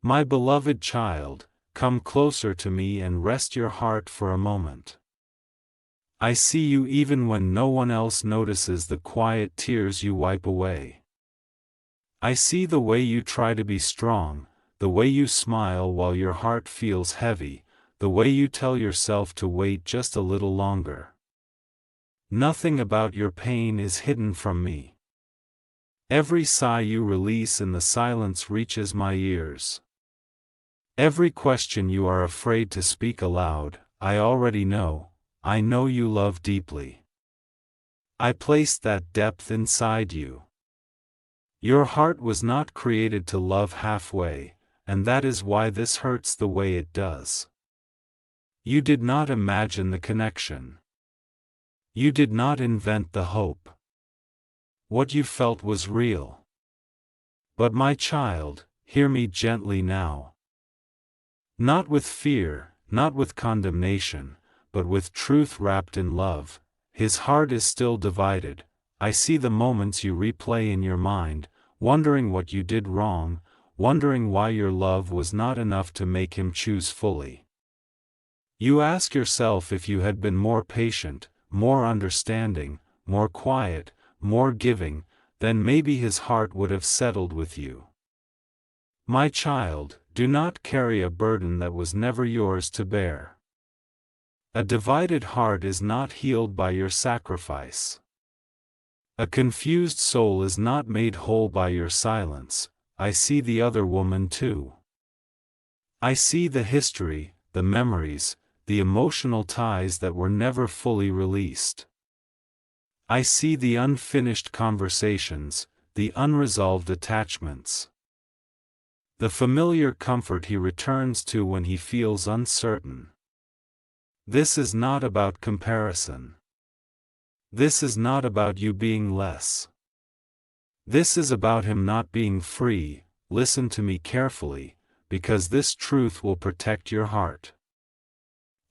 My beloved child, come closer to me and rest your heart for a moment. I see you even when no one else notices the quiet tears you wipe away. I see the way you try to be strong, the way you smile while your heart feels heavy, the way you tell yourself to wait just a little longer. Nothing about your pain is hidden from me. Every sigh you release in the silence reaches my ears. Every question you are afraid to speak aloud, I already know. I know you love deeply. I placed that depth inside you. Your heart was not created to love halfway, and that is why this hurts the way it does. You did not imagine the connection. You did not invent the hope. What you felt was real. But my child, hear me gently now. Not with fear, not with condemnation, but with truth wrapped in love. His heart is still divided. I see the moments you replay in your mind, wondering what you did wrong, wondering why your love was not enough to make him choose fully. You ask yourself if you had been more patient, more understanding, more quiet, more giving, then maybe his heart would have settled with you. My child, do not carry a burden that was never yours to bear. A divided heart is not healed by your sacrifice. A confused soul is not made whole by your silence. I see the other woman too. I see the history, the memories, the emotional ties that were never fully released. I see the unfinished conversations, the unresolved attachments. The familiar comfort he returns to when he feels uncertain. This is not about comparison. This is not about you being less. This is about him not being free. Listen to me carefully, because this truth will protect your heart.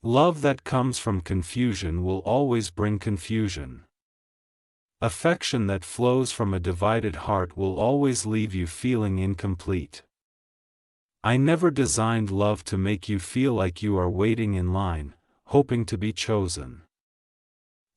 Love that comes from confusion will always bring confusion. Affection that flows from a divided heart will always leave you feeling incomplete. I never designed love to make you feel like you are waiting in line, hoping to be chosen.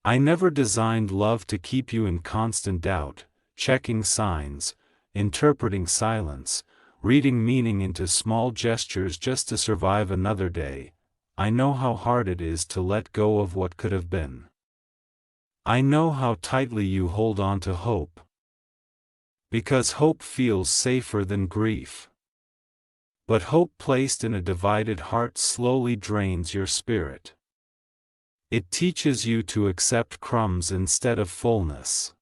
I never designed love to keep you in constant doubt, checking signs, interpreting silence, reading meaning into small gestures just to survive another day. I know how hard it is to let go of what could have been. I know how tightly you hold on to hope. Because hope feels safer than grief. But hope placed in a divided heart slowly drains your spirit. It teaches you to accept crumbs instead of fullness.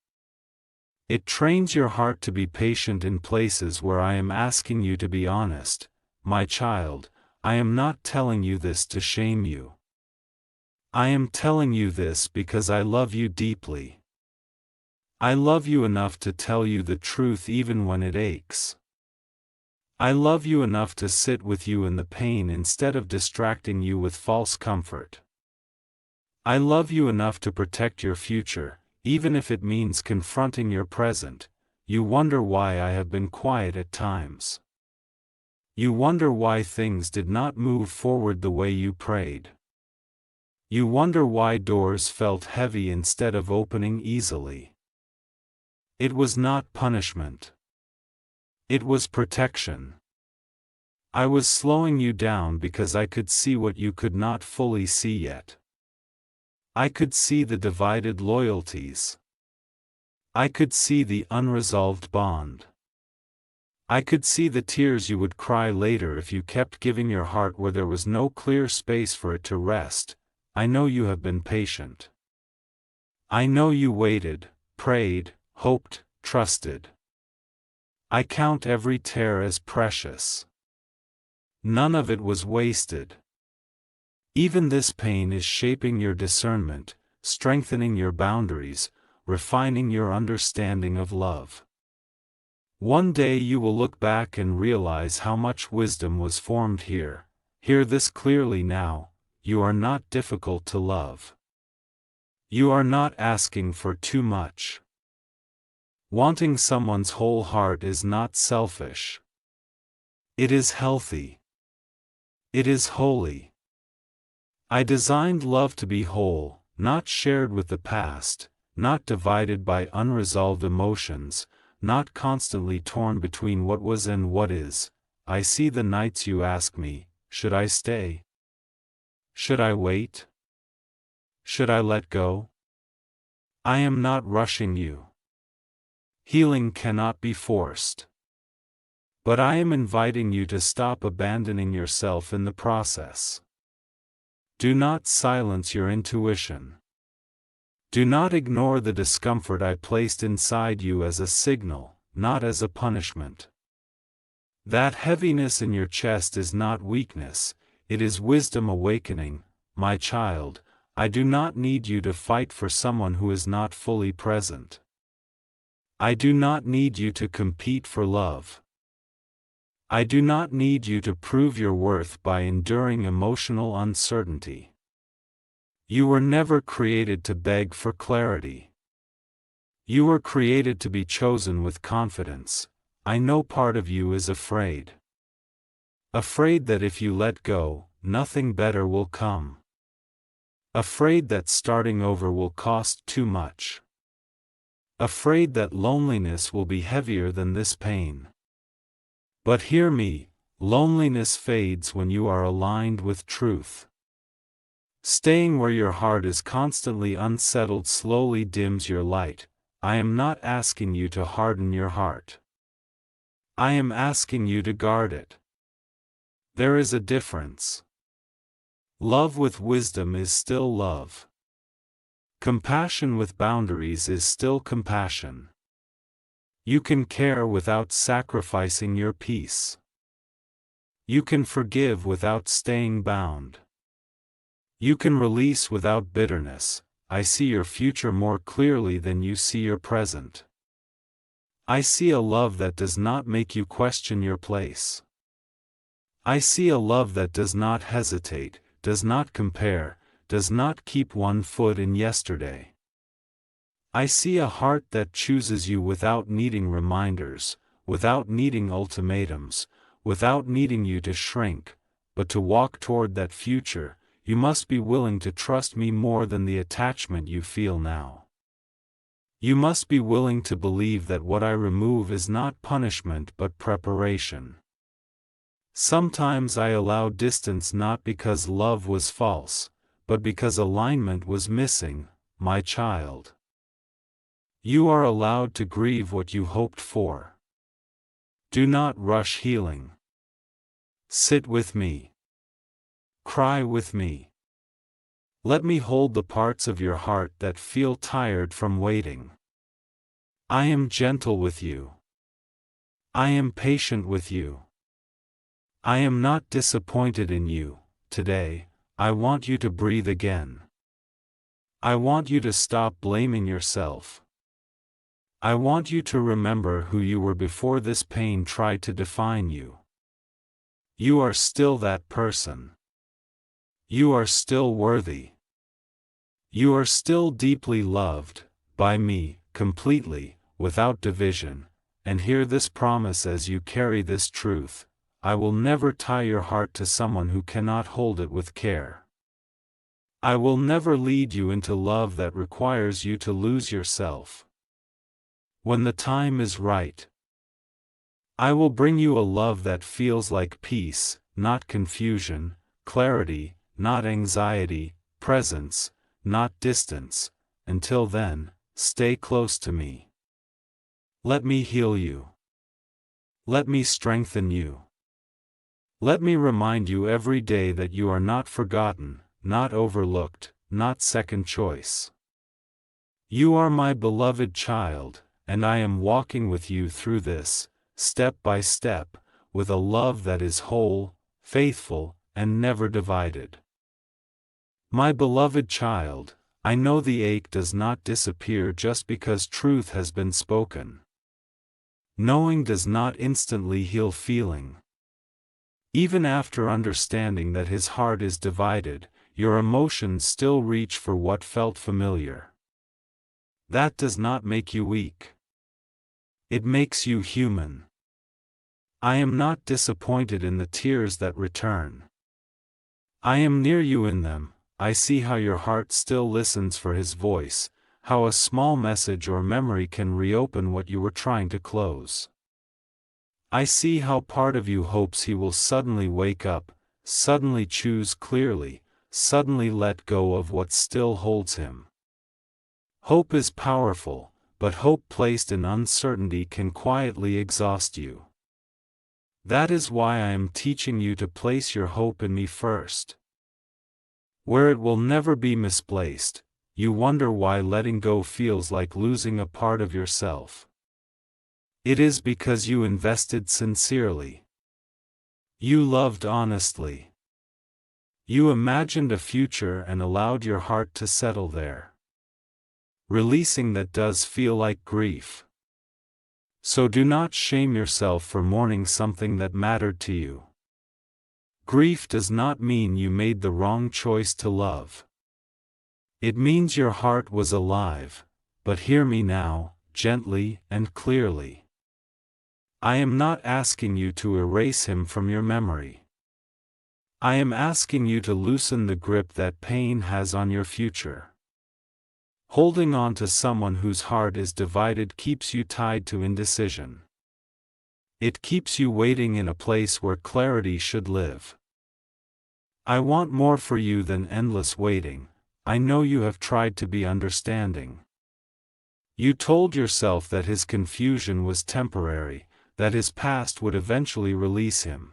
It trains your heart to be patient in places where I am asking you to be honest. My child, I am not telling you this to shame you. I am telling you this because I love you deeply. I love you enough to tell you the truth even when it aches. I love you enough to sit with you in the pain instead of distracting you with false comfort. I love you enough to protect your future, even if it means confronting your present. You wonder why I have been quiet at times. You wonder why things did not move forward the way you prayed. You wonder why doors felt heavy instead of opening easily. It was not punishment. It was protection. I was slowing you down because I could see what you could not fully see yet. I could see the divided loyalties. I could see the unresolved bond. I could see the tears you would cry later if you kept giving your heart where there was no clear space for it to rest. I know you have been patient. I know you waited, prayed, hoped, trusted. I count every tear as precious. None of it was wasted. Even this pain is shaping your discernment, strengthening your boundaries, refining your understanding of love. One day you will look back and realize how much wisdom was formed here. Hear this clearly now: you are not difficult to love. You are not asking for too much. Wanting someone's whole heart is not selfish. It is healthy. It is holy. I designed love to be whole, not shared with the past, not divided by unresolved emotions, not constantly torn between what was and what is. I see the nights you ask me, should I stay? Should I wait? Should I let go? I am not rushing you. Healing cannot be forced. But I am inviting you to stop abandoning yourself in the process. Do not silence your intuition. Do not ignore the discomfort I placed inside you as a signal, not as a punishment. That heaviness in your chest is not weakness, it is wisdom awakening. My child, I do not need you to fight for someone who is not fully present. I do not need you to compete for love. I do not need you to prove your worth by enduring emotional uncertainty. You were never created to beg for clarity. You were created to be chosen with confidence. I know part of you is afraid. Afraid that if you let go, nothing better will come. Afraid that starting over will cost too much. Afraid that loneliness will be heavier than this pain. But hear me, loneliness fades when you are aligned with truth. Staying where your heart is constantly unsettled slowly dims your light. I am not asking you to harden your heart. I am asking you to guard it. There is a difference. Love with wisdom is still love. Compassion with boundaries is still compassion. You can care without sacrificing your peace. You can forgive without staying bound. You can release without bitterness. I see your future more clearly than you see your present. I see a love that does not make you question your place. I see a love that does not hesitate, does not compare, does not keep one foot in yesterday. I see a heart that chooses you without needing reminders, without needing ultimatums, without needing you to shrink, but to walk toward that future. You must be willing to trust me more than the attachment you feel now. You must be willing to believe that what I remove is not punishment but preparation. Sometimes I allow distance not because love was false, but because alignment was missing, my child. You are allowed to grieve what you hoped for. Do not rush healing. Sit with me. Cry with me. Let me hold the parts of your heart that feel tired from waiting. I am gentle with you. I am patient with you. I am not disappointed in you. Today, I want you to breathe again. I want you to stop blaming yourself. I want you to remember who you were before this pain tried to define you. You are still that person. You are still worthy. You are still deeply loved, by me, completely, without division, and hear this promise as you carry this truth: I will never tie your heart to someone who cannot hold it with care. I will never lead you into love that requires you to lose yourself. When the time is right, I will bring you a love that feels like peace, not confusion, clarity, not anxiety, presence, not distance. Until then, stay close to me. Let me heal you. Let me strengthen you. Let me remind you every day that you are not forgotten, not overlooked, not second choice. You are my beloved child, and I am walking with you through this, step by step, with a love that is whole, faithful, and never divided. My beloved child, I know the ache does not disappear just because truth has been spoken. Knowing does not instantly heal feeling. Even after understanding that his heart is divided, your emotions still reach for what felt familiar. That does not make you weak. It makes you human. I am not disappointed in the tears that return. I am near you in them. I see how your heart still listens for his voice, how a small message or memory can reopen what you were trying to close. I see how part of you hopes he will suddenly wake up, suddenly choose clearly, suddenly let go of what still holds him. Hope is powerful, but hope placed in uncertainty can quietly exhaust you. That is why I am teaching you to place your hope in me first. Where it will never be misplaced, you wonder why letting go feels like losing a part of yourself. It is because you invested sincerely. You loved honestly. You imagined a future and allowed your heart to settle there. Releasing that does feel like grief. So do not shame yourself for mourning something that mattered to you. Grief does not mean you made the wrong choice to love. It means your heart was alive, but hear me now, gently and clearly. I am not asking you to erase him from your memory. I am asking you to loosen the grip that pain has on your future. Holding on to someone whose heart is divided keeps you tied to indecision. It keeps you waiting in a place where clarity should live. I want more for you than endless waiting. I know you have tried to be understanding. You told yourself that his confusion was temporary, that his past would eventually release him.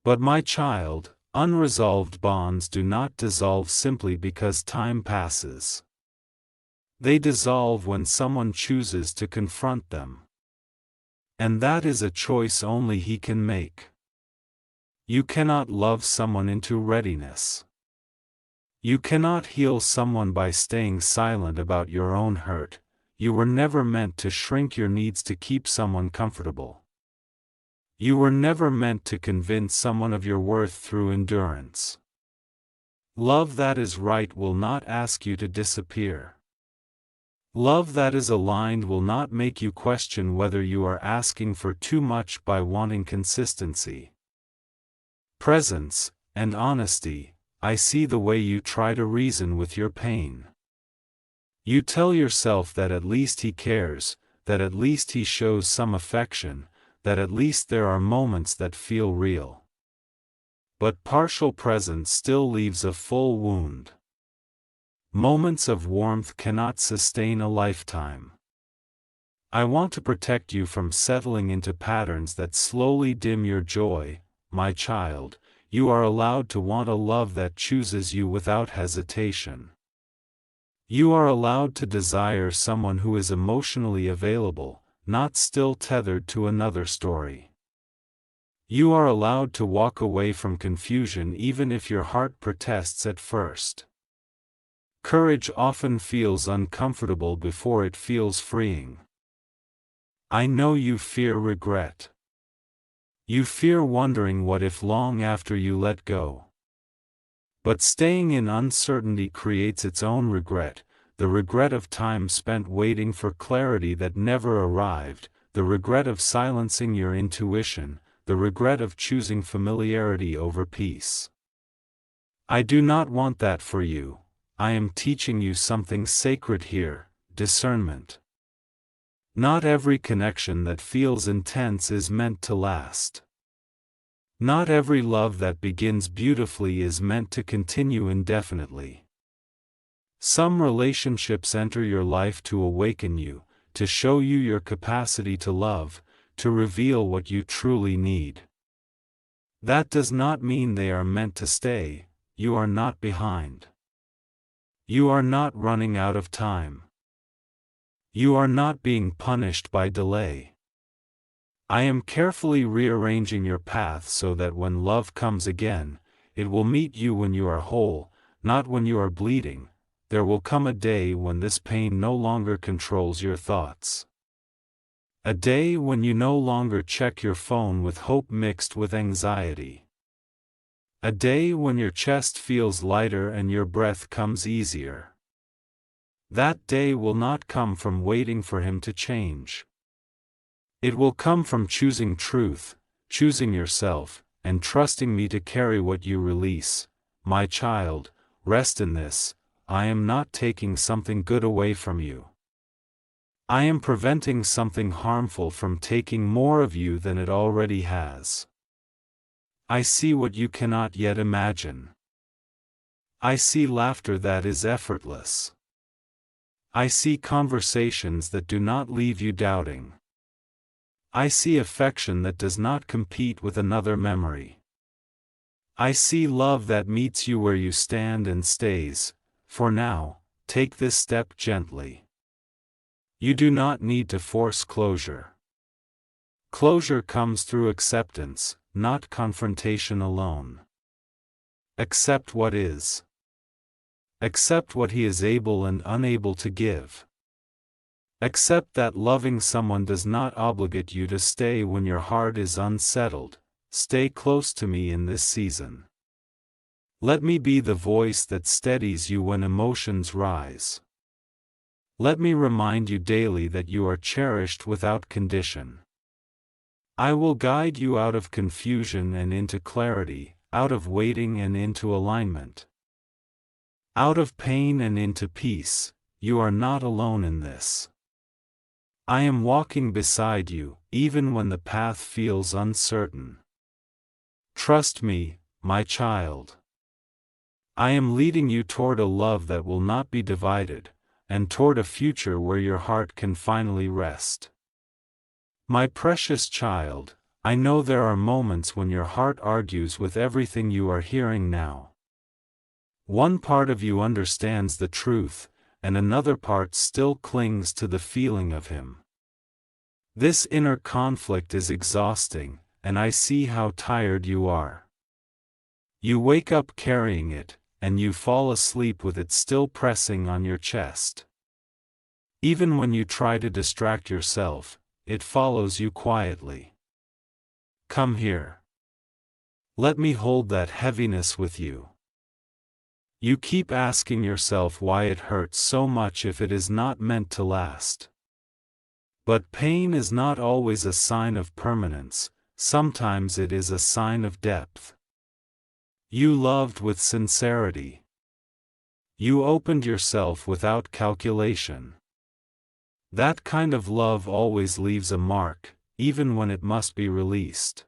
But my child, unresolved bonds do not dissolve simply because time passes. They dissolve when someone chooses to confront them. And that is a choice only he can make. You cannot love someone into readiness. You cannot heal someone by staying silent about your own hurt. You were never meant to shrink your needs to keep someone comfortable. You were never meant to convince someone of your worth through endurance. Love that is right will not ask you to disappear. Love that is aligned will not make you question whether you are asking for too much by wanting consistency. Presence and honesty. I see the way you try to reason with your pain. You tell yourself that at least he cares, that at least he shows some affection, that at least there are moments that feel real. But partial presence still leaves a full wound. Moments of warmth cannot sustain a lifetime. I want to protect you from settling into patterns that slowly dim your joy, my child. You are allowed to want a love that chooses you without hesitation. You are allowed to desire someone who is emotionally available, not still tethered to another story. You are allowed to walk away from confusion even if your heart protests at first. Courage often feels uncomfortable before it feels freeing. I know you fear regret. You fear wondering what if long after you let go. But staying in uncertainty creates its own regret, the regret of time spent waiting for clarity that never arrived, the regret of silencing your intuition, the regret of choosing familiarity over peace. I do not want that for you. I am teaching you something sacred here, discernment. Not every connection that feels intense is meant to last. Not every love that begins beautifully is meant to continue indefinitely. Some relationships enter your life to awaken you, to show you your capacity to love, to reveal what you truly need. That does not mean they are meant to stay. You are not behind. You are not running out of time. You are not being punished by delay. I am carefully rearranging your path so that when love comes again, it will meet you when you are whole, not when you are bleeding. There will come a day when this pain no longer controls your thoughts. A day when you no longer check your phone with hope mixed with anxiety. A day when your chest feels lighter and your breath comes easier. That day will not come from waiting for him to change. It will come from choosing truth, choosing yourself, and trusting me to carry what you release. My child, rest in this. I am not taking something good away from you. I am preventing something harmful from taking more of you than it already has. I see what you cannot yet imagine. I see laughter that is effortless. I see conversations that do not leave you doubting. I see affection that does not compete with another memory. I see love that meets you where you stand and stays. For now, take this step gently. You do not need to force closure. Closure comes through acceptance, not confrontation alone. Accept what is. Accept what he is able and unable to give. Accept that loving someone does not obligate you to stay when your heart is unsettled. Stay close to me in this season. Let me be the voice that steadies you when emotions rise. Let me remind you daily that you are cherished without condition. I will guide you out of confusion and into clarity, out of waiting and into alignment. Out of pain and into peace. You are not alone in this. I am walking beside you, even when the path feels uncertain. Trust me, my child. I am leading you toward a love that will not be divided, and toward a future where your heart can finally rest. My precious child, I know there are moments when your heart argues with everything you are hearing now. One part of you understands the truth, and another part still clings to the feeling of him. This inner conflict is exhausting, and I see how tired you are. You wake up carrying it, and you fall asleep with it still pressing on your chest. Even when you try to distract yourself, it follows you quietly. Come here. Let me hold that heaviness with you. You keep asking yourself why it hurts so much if it is not meant to last. But pain is not always a sign of permanence, sometimes it is a sign of depth. You loved with sincerity. You opened yourself without calculation. That kind of love always leaves a mark, even when it must be released.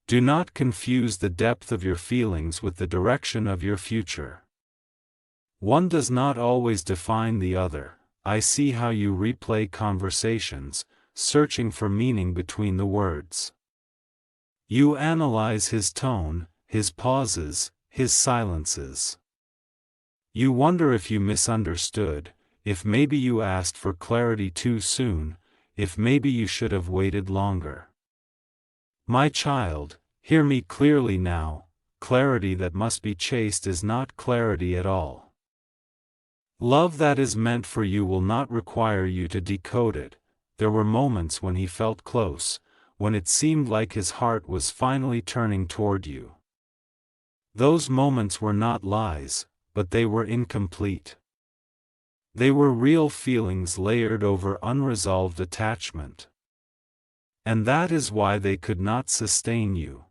Do not confuse the depth of your feelings with the direction of your future. One does not always define the other. I see how you replay conversations, searching for meaning between the words. You analyze his tone, his pauses, his silences. You wonder if you misunderstood, if maybe you asked for clarity too soon, if maybe you should have waited longer. My child, hear me clearly now. Clarity that must be chased is not clarity at all. Love that is meant for you will not require you to decode it. There were moments when he felt close, when it seemed like his heart was finally turning toward you. Those moments were not lies, but they were incomplete. They were real feelings layered over unresolved attachment. And that is why they could not sustain you.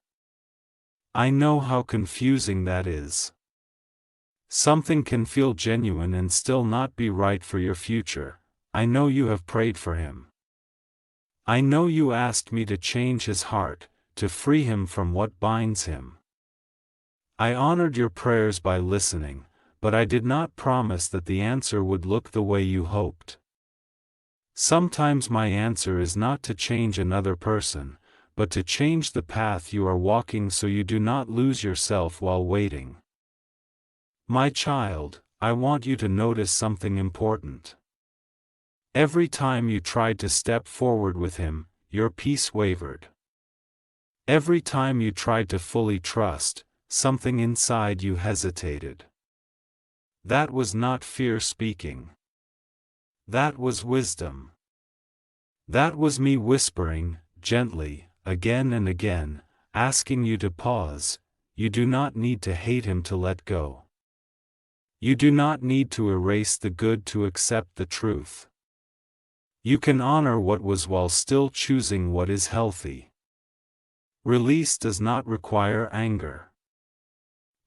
I know how confusing that is. Something can feel genuine and still not be right for your future. I know you have prayed for him. I know you asked me to change his heart, to free him from what binds him. I honored your prayers by listening, but I did not promise that the answer would look the way you hoped. Sometimes my answer is not to change another person, but to change the path you are walking so you do not lose yourself while waiting. My child, I want you to notice something important. Every time you tried to step forward with him, your peace wavered. Every time you tried to fully trust, something inside you hesitated. That was not fear speaking. That was wisdom. That was me whispering, gently, again and again, asking you to pause. You do not need to hate him to let go. You do not need to erase the good to accept the truth. You can honor what was while still choosing what is healthy. Release does not require anger.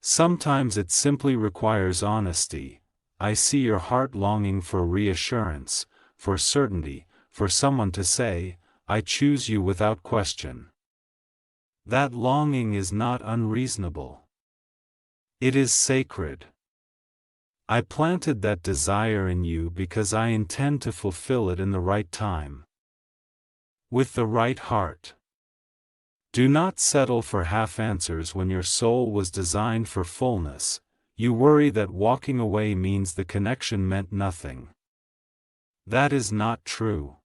Sometimes it simply requires honesty. I see your heart longing for reassurance, for certainty, for someone to say, I choose you without question. That longing is not unreasonable. It is sacred. I planted that desire in you because I intend to fulfill it in the right time. With the right heart. Do not settle for half answers when your soul was designed for fullness. You worry that walking away means the connection meant nothing. That is not true.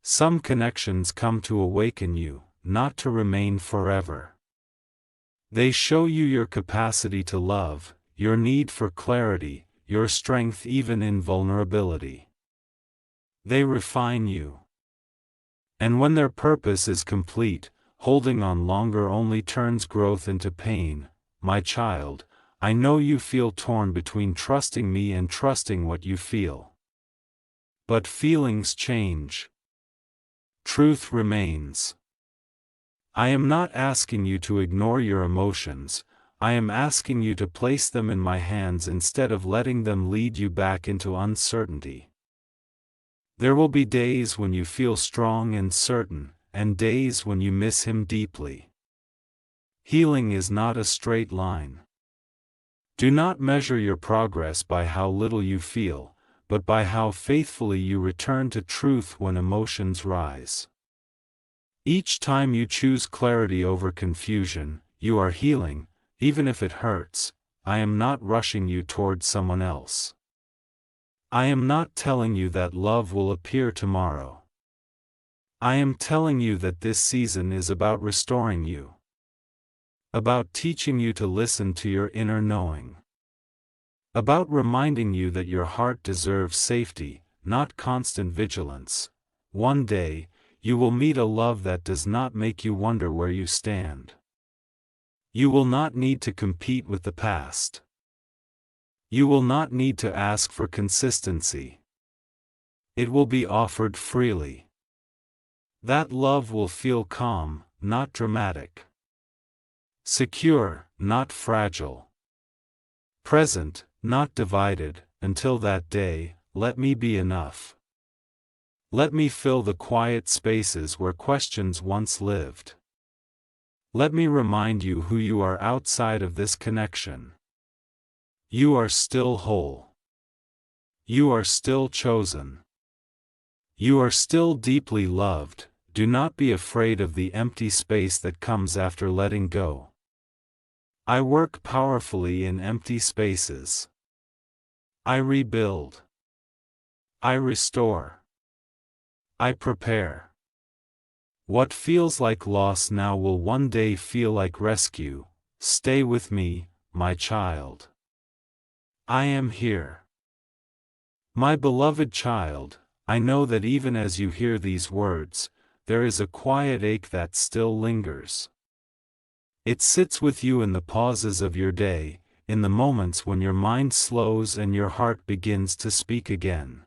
Some connections come to awaken you, not to remain forever. They show you your capacity to love, your need for clarity, your strength even in vulnerability. They refine you. And when their purpose is complete, holding on longer only turns growth into pain. My child, I know you feel torn between trusting me and trusting what you feel. But feelings change. Truth remains. I am not asking you to ignore your emotions. I am asking you to place them in my hands instead of letting them lead you back into uncertainty. There will be days when you feel strong and certain, and days when you miss him deeply. Healing is not a straight line. Do not measure your progress by how little you feel, but by how faithfully you return to truth when emotions rise. Each time you choose clarity over confusion, you are healing. Even if it hurts, I am not rushing you toward someone else. I am not telling you that love will appear tomorrow. I am telling you that this season is about restoring you. About teaching you to listen to your inner knowing. About reminding you that your heart deserves safety, not constant vigilance. One day, you will meet a love that does not make you wonder where you stand. You will not need to compete with the past. You will not need to ask for consistency. It will be offered freely. That love will feel calm, not dramatic. Secure, not fragile. Present, not divided. Until that day, let me be enough. Let me fill the quiet spaces where questions once lived. Let me remind you who you are outside of this connection. You are still whole. You are still chosen. You are still deeply loved. Do not be afraid of the empty space that comes after letting go. I work powerfully in empty spaces. I rebuild. I restore. I prepare. What feels like loss now will one day feel like rescue. Stay with me, my child. I am here. My beloved child, I know that even as you hear these words, there is a quiet ache that still lingers. It sits with you in the pauses of your day, in the moments when your mind slows and your heart begins to speak again.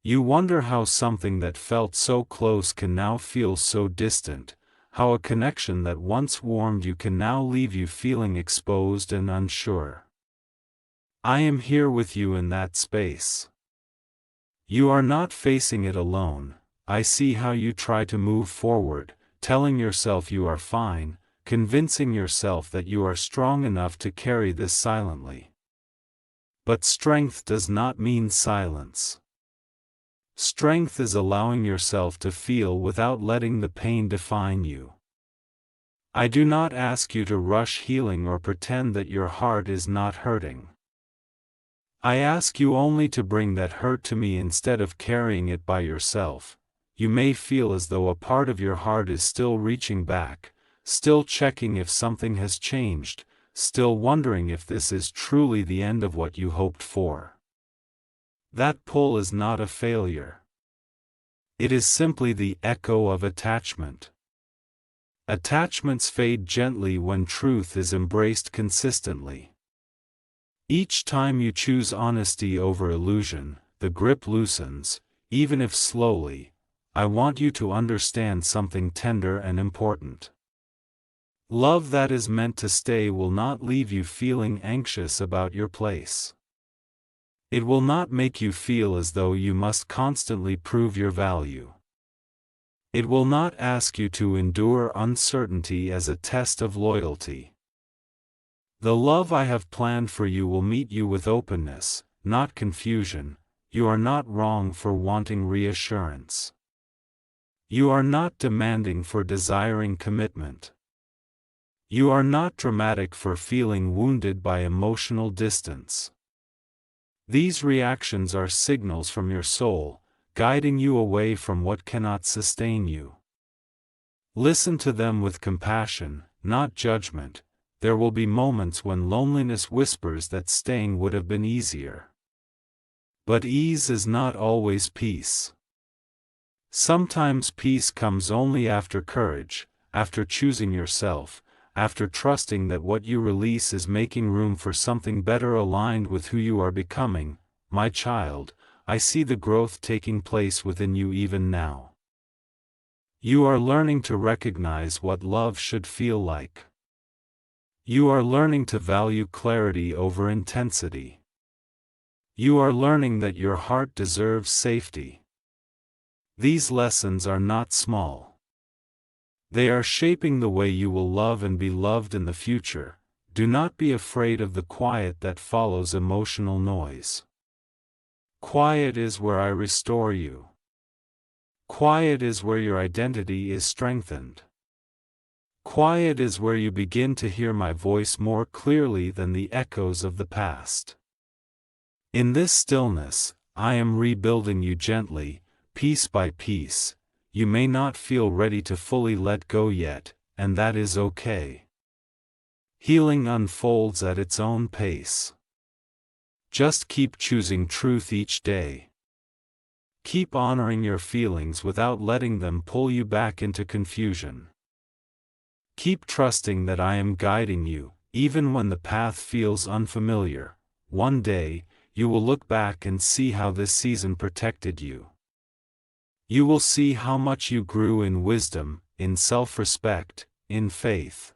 You wonder how something that felt so close can now feel so distant, how a connection that once warmed you can now leave you feeling exposed and unsure. I am here with you in that space. You are not facing it alone. I see how you try to move forward, telling yourself you are fine, convincing yourself that you are strong enough to carry this silently. But strength does not mean silence. Strength is allowing yourself to feel without letting the pain define you. I do not ask you to rush healing or pretend that your heart is not hurting. I ask you only to bring that hurt to me instead of carrying it by yourself. You may feel as though a part of your heart is still reaching back, still checking if something has changed, still wondering if this is truly the end of what you hoped for. That pull is not a failure. It is simply the echo of attachment. Attachments fade gently when truth is embraced consistently. Each time you choose honesty over illusion, the grip loosens. even if slowly, I want you to understand something tender and important. Love that is meant to stay will not leave you feeling anxious about your place. It will not make you feel as though you must constantly prove your value. It will not ask you to endure uncertainty as a test of loyalty. The love I have planned for you will meet you with openness, not confusion. You are not wrong for wanting reassurance. You are not demanding for desiring commitment. You are not dramatic for feeling wounded by emotional distance. These reactions are signals from your soul, guiding you away from what cannot sustain you. Listen to them with compassion, not judgment. There will be moments when loneliness whispers that staying would have been easier. But ease is not always peace. Sometimes peace comes only after courage, after choosing yourself, after trusting that what you release is making room for something better aligned with who you are becoming. My child, I see the growth taking place within you even now. You are learning to recognize what love should feel like. You are learning to value clarity over intensity. You are learning that your heart deserves safety. These lessons are not small. They are shaping the way you will love and be loved in the future. Do not be afraid of the quiet that follows emotional noise. Quiet is where I restore you. Quiet is where your identity is strengthened. Quiet is where you begin to hear my voice more clearly than the echoes of the past. In this stillness, I am rebuilding you gently, piece by piece. You may not feel ready to fully let go yet, and that is okay. Healing unfolds at its own pace. Just keep choosing truth each day. Keep honoring your feelings without letting them pull you back into confusion. Keep trusting that I am guiding you, even when the path feels unfamiliar. One day, you will look back and see how this season protected you. You will see how much you grew in wisdom, in self-respect, in faith.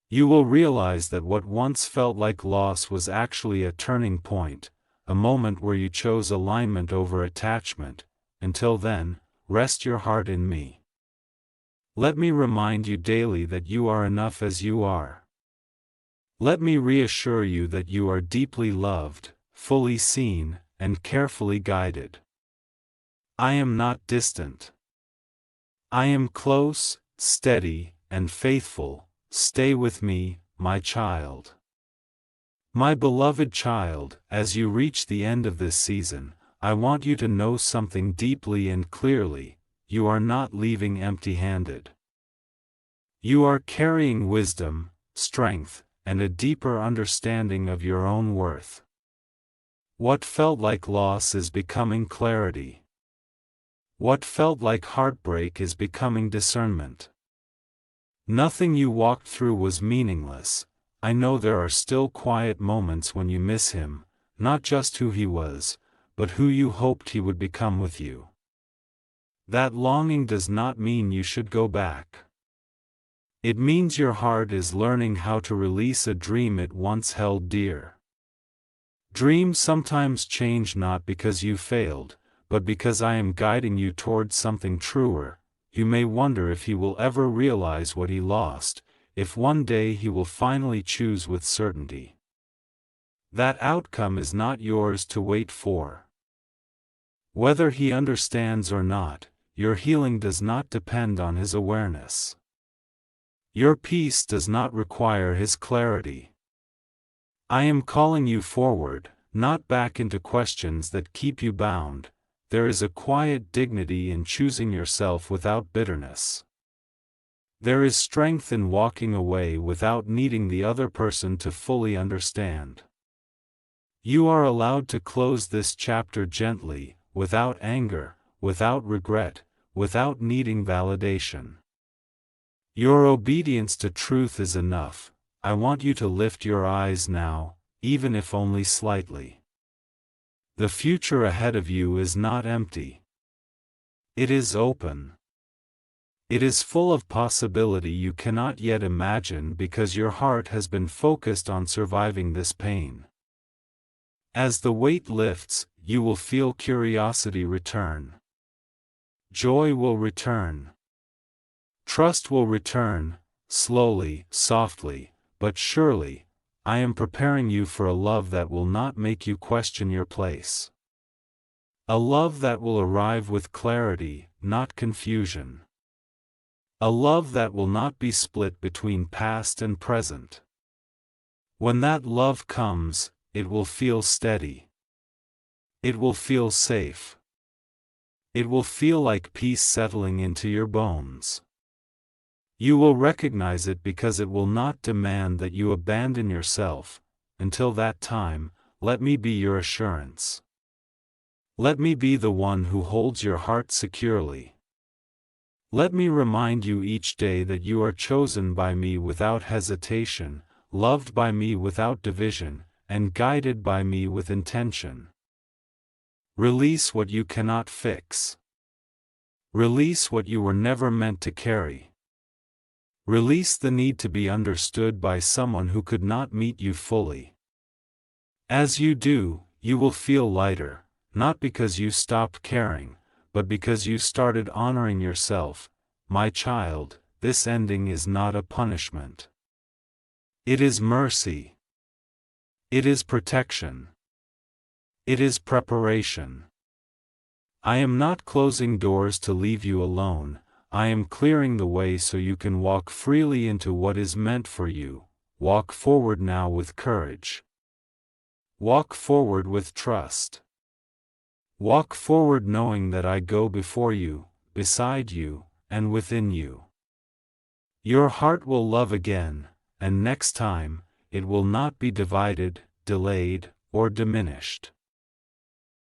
You will realize that what once felt like loss was actually a turning point, a moment where you chose alignment over attachment. Until then, rest your heart in me. Let me remind you daily that you are enough as you are. Let me reassure you that you are deeply loved, fully seen, and carefully guided. I am not distant. I am close, steady, and faithful. Stay with me, my child. My beloved child, as you reach the end of this season, I want you to know something deeply and clearly. You are not leaving empty-handed. You are carrying wisdom, strength, and a deeper understanding of your own worth. What felt like loss is becoming clarity. What felt like heartbreak is becoming discernment. Nothing you walked through was meaningless. I know there are still quiet moments when you miss him, not just who he was, but who you hoped he would become with you. That longing does not mean you should go back. It means your heart is learning how to release a dream it once held dear. Dreams sometimes change not because you failed, but because I am guiding you towards something truer. You may wonder if he will ever realize what he lost, if one day he will finally choose with certainty. That outcome is not yours to wait for. Whether he understands or not, your healing does not depend on his awareness. Your peace does not require his clarity. I am calling you forward, not back into questions that keep you bound. There is a quiet dignity in choosing yourself without bitterness. There is strength in walking away without needing the other person to fully understand. You are allowed to close this chapter gently, without anger, without regret, without needing validation. Your obedience to truth is enough. I want you to lift your eyes now, even if only slightly. The future ahead of you is not empty. It is open. It is full of possibility you cannot yet imagine because your heart has been focused on surviving this pain. As the weight lifts, you will feel curiosity return. Joy will return. Trust will return, slowly, softly, but surely. I am preparing you for a love that will not make you question your place. A love that will arrive with clarity, not confusion. A love that will not be split between past and present. When that love comes, it will feel steady. It will feel safe. It will feel like peace settling into your bones. You will recognize it because it will not demand that you abandon yourself. Until that time, let me be your assurance. Let me be the one who holds your heart securely. Let me remind you each day that you are chosen by me without hesitation, loved by me without division, and guided by me with intention. Release what you cannot fix. Release what you were never meant to carry. Release the need to be understood by someone who could not meet you fully. As you do, you will feel lighter, not because you stopped caring, but because you started honoring yourself. My child, this ending is not a punishment. It is mercy. It is protection. It is preparation. I am not closing doors to leave you alone. I am clearing the way so you can walk freely into what is meant for you. Walk forward now with courage. Walk forward with trust. Walk forward knowing that I go before you, beside you, and within you. Your heart will love again, and next time, it will not be divided, delayed, or diminished.